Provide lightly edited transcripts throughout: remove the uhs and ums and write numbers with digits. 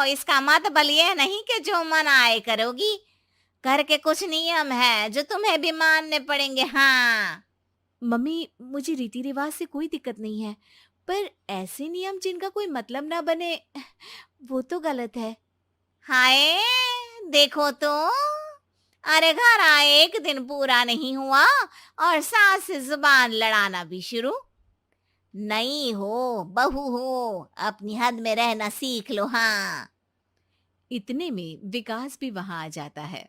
इसका मतलब ये नहीं कि जो मन आए करोगी। घर के कुछ नियम है जो तुम्हें भी मानने पड़ेंगे। हाँ। मम्मी, मुझे रीति रिवाज से कोई दिक्कत नहीं है, पर ऐसे नियम जिनका कोई मतलब ना बने, वो तो गलत है। हाय, देखो तो। अरे घर आए एक दिन पूरा नहीं हुआ और सास से जुबान लड़ाना भी शुरू। नई हो, बहू हो, अपनी हद में रहना सीख लो। हाँ। इतने में विकास भी वहां आ जाता है।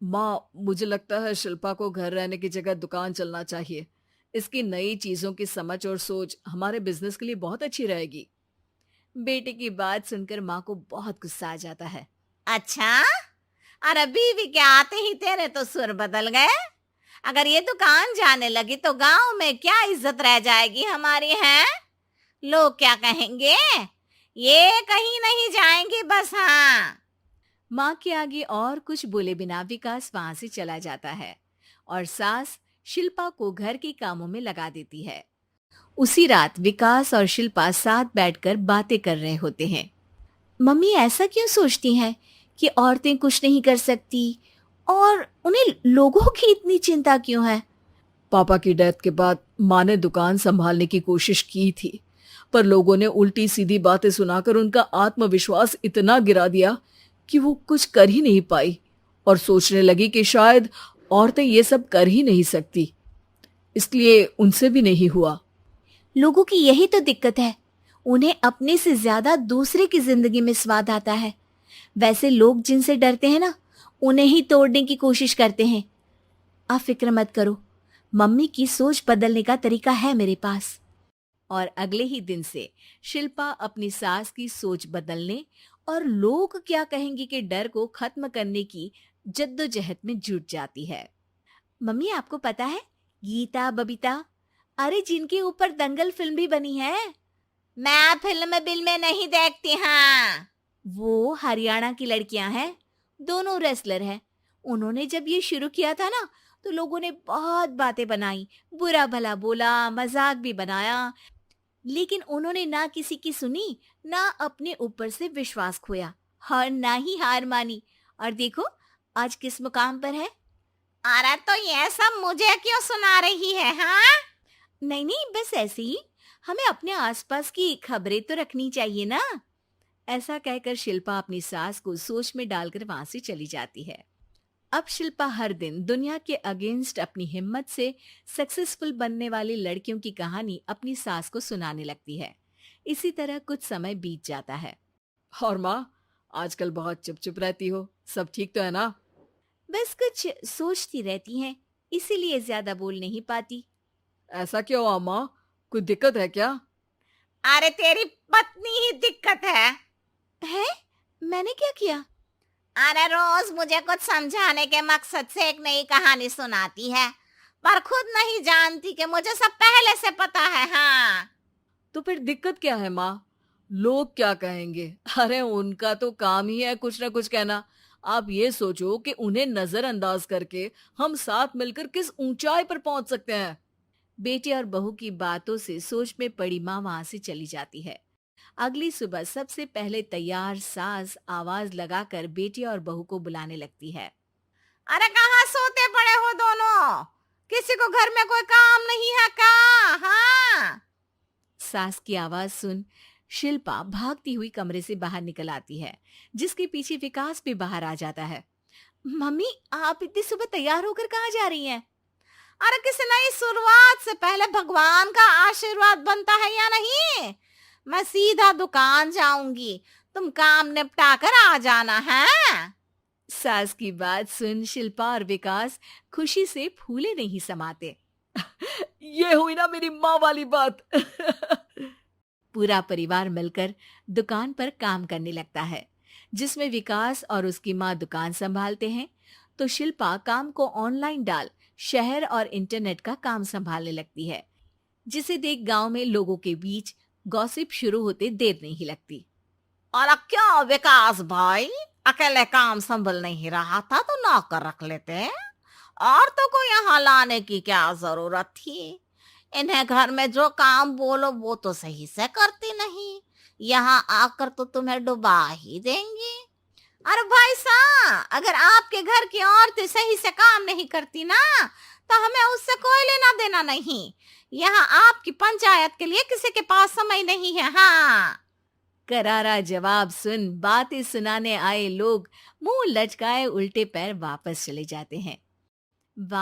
माँ, मुझे लगता है शिल्पा को घर रहने की जगह दुकान चलना चाहिए। इसकी नई चीजों की समझ और सोच हमारे बिजनेस के लिए बहुत अच्छी रहेगी। बेटे की बात सुनकर माँ को बहुत गुस्सा आ जाता है। अच्छा, अरे बीवी के आते ही तेरे तो सुर बदल गए। अगर ये दुकान जाने लगी तो गांव में क्या इज्जत रह जाएगी हमारी है? लोग क्या कहेंगे? ये कहीं नहीं जाएंगी बस। हाँ। माँ के आगे और कुछ बोले बिना विकास वहां से चला जाता है और सास शिल्पा को घर के कामों में लगा देती है। उसी रात विकास और शिल्पा साथ बैठकर बातें कर रहे होते हैं। मम्मी ऐसा क्यों सोचती हैं कि औरतें कुछ नहीं कर सकती, और उन्हें लोगों की इतनी चिंता क्यों है? पापा की डेथ के बाद माँ ने दुकान संभालने की कोशिश की थी, पर लोगों ने उल्टी सीधी बातें सुनाकर उनका आत्मविश्वास इतना गिरा दिया कि वो कुछ कर ही नहीं पाई और सोचने लगी कि शायद औरतें ये सब कर ही नहीं सकती। इसलिए उनसे भी नहीं हुआ। लोगों की यही तो दिक्कत है, उन्हें अपने से ज्यादा दूसरे की जिंदगी में स्वाद आता है। वैसे लोग जिनसे डरते हैं ना, उन्हें ही तोड़ने की कोशिश करते हैं। आप फिक्र मत करो, मम्मी की सोच बदलने का तरीका है मेरे पास। और अगले ही दिन से शिल्पा अपनी सास की सोच बदलने और लोग क्या कहेंगे के डर को खत्म करने की जद्दोजहद में जुट जाती है। मम्मी, आपको पता है, गीता, बबीता, अरे जिनके ऊपर दंगल फिल्म भी बनी है, मैं फिल्म बिल में नहीं देखती। हाँ। वो हरियाणा की लड़कियां हैं। दोनों रेसलर हैं। उन्होंने जब ये शुरू किया था ना, तो लोगों ने बहुत बातें बनाई, बुरा भला बोला, मजाक भी बनाया, लेकिन उन्होंने ना किसी की सुनी, ना अपने ऊपर से विश्वास खोया और ना ही हार मानी। और देखो आज किस मुकाम पर है। अरे तो ये सब मुझे क्यों सुना रही है? हाँ। नहीं नहीं, बस ऐसे ही, हमें अपने आसपास की खबरें तो रखनी चाहिए ना। ऐसा कहकर शिल्पा अपनी सास को सोच में डालकर वहां से चली जाती है। अब शिल्पा हर दिन दुनिया के अगेंस्ट अपनी हिम्मत से सक्सेसफुल बनने वाली लड़कियों की कहानी अपनी सास को सुनाने लगती है। इसी तरह कुछ समय बीत जाता है। और माँ, आजकल बहुत चुप चुप रहती हो, सब ठीक तो है ना? बस कुछ सोचती रहती हैं, इसीलिए ज्यादा बोल नहीं पाती। ऐसा क्यों हुआ माँ? कोई दिक्कत है क्या? अरे तेरी पत्नी ही दिक्कत है। है? मैंने क्या किया? अरे रोज मुझे कुछ समझाने के मकसद से एक नई कहानी सुनाती है, पर खुद नहीं जानती कि मुझे सब पहले से पता है। हाँ। तो फिर दिक्कत क्या है माँ? लोग क्या कहेंगे? अरे उनका तो काम ही है कुछ ना कुछ कहना। आप ये सोचो कि उन्हें नजरअंदाज करके हम साथ मिलकर किस ऊंचाई पर पहुंच सकते हैं। बेटे और बहू की बातों से सोच में पड़ी माँ वहां से चली जाती है। अगली सुबह सबसे पहले तैयार सास आवाज लगाकर बेटी और बहू को बुलाने लगती है। अरे कहाँ सोते पड़े हो दोनों? किसी को घर में कोई काम नहीं है का? हाँ। सास की आवाज सुन शिल्पा भागती हुई कमरे से बाहर निकल आती है, जिसके पीछे विकास भी बाहर आ जाता है। मम्मी, आप इतनी सुबह तैयार होकर कहाँ जा रही हैं? अरे किसी नई शुरुआत से पहले भगवान का आशीर्वाद बनता है या नहीं? मैं सीधा दुकान जाऊंगी, तुम काम निपटा कर आ जाना है। सास की बात सुन शिल्पा और विकास खुशी से फूले नहीं समाते। ये हुई ना मेरी माँ वाली बात। पूरा परिवार मिलकर दुकान पर काम करने लगता है, जिसमें विकास और उसकी माँ दुकान संभालते हैं, तो शिल्पा काम को ऑनलाइन डाल शहर और इंटरनेट का काम संभालने लगती है, जिसे देख गांव में लोगों के बीच गॉसिप शुरू होते देर नहीं लगती। और क्या विकास भाई, अकेले काम संभल नहीं रहा था तो नौकर रख लेते। और तो को यहाँ लाने की क्या जरूरत थी? इन्हें घर में जो काम बोलो वो तो सही से करती नहीं। यहाँ आकर तो तुम्हें डुबा ही देंगी। अरे भाई साहब, अगर आपके घर की औरतें सही से काम नहीं करती ना, तो हमें उससे कोई लेना देना नहीं। यहाँ आपकी पंचायत के लिए किसी के पास समय नहीं है। हाँ। करारा जवाब सुन बातें सुनाने आए लोग मुंह लचकाए उल्टे पैर वापस चले जाते हैं।